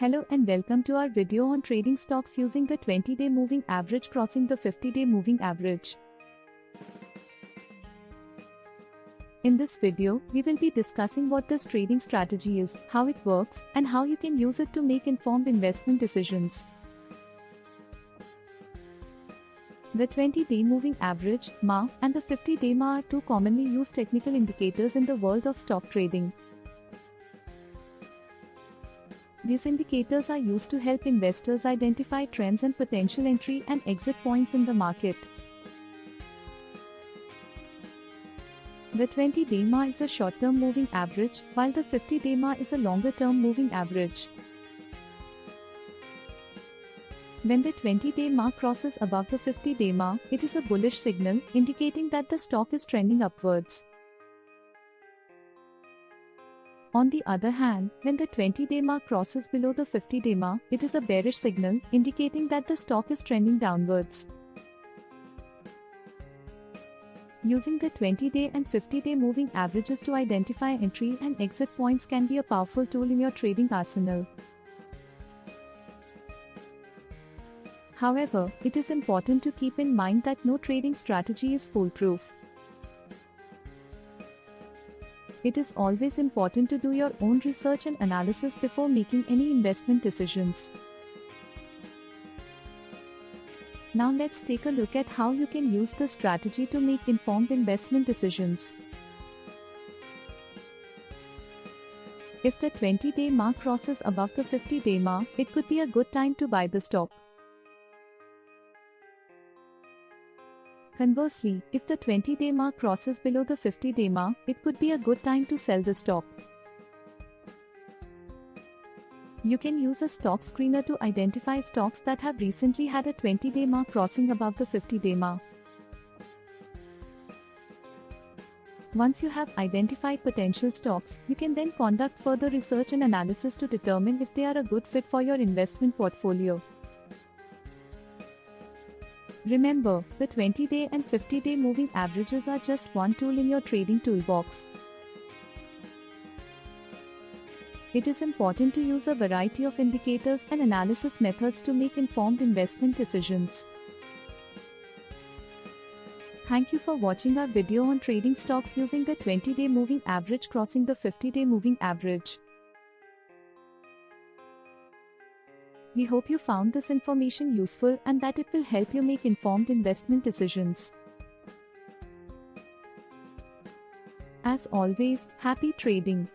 Hello and welcome to our video on trading stocks using the 20-day moving average crossing the 50-day moving average. In this video, we will be discussing what this trading strategy is, how it works, and how you can use it to make informed investment decisions. The 20-day moving average (MA) and the 50-day MA are two commonly used technical indicators in the world of stock trading. These indicators are used to help investors identify trends and potential entry and exit points in the market. The 20-day MA is a short-term moving average, while the 50-day MA is a longer-term moving average. When the 20-day MA crosses above the 50-day MA, it is a bullish signal, indicating that the stock is trending upwards. On the other hand, when the 20-day MA crosses below the 50-day MA, it is a bearish signal, indicating that the stock is trending downwards. Using the 20-day and 50-day moving averages to identify entry and exit points can be a powerful tool in your trading arsenal. However, it is important to keep in mind that no trading strategy is foolproof. It is always important to do your own research and analysis before making any investment decisions. Now let's take a look at how you can use this strategy to make informed investment decisions. If the 20-day MA crosses above the 50-day MA, it could be a good time to buy the stock. Conversely, if the 20-day MA crosses below the 50-day MA, it could be a good time to sell the stock. You can use a stock screener to identify stocks that have recently had a 20-day MA crossing above the 50-day MA. Once you have identified potential stocks, you can then conduct further research and analysis to determine if they are a good fit for your investment portfolio. Remember, the 20-day and 50-day moving averages are just one tool in your trading toolbox. It is important to use a variety of indicators and analysis methods to make informed investment decisions. Thank you for watching our video on trading stocks using the 20-day moving average crossing the 50-day moving average. We hope you found this information useful and that it will help you make informed investment decisions. As always, happy trading!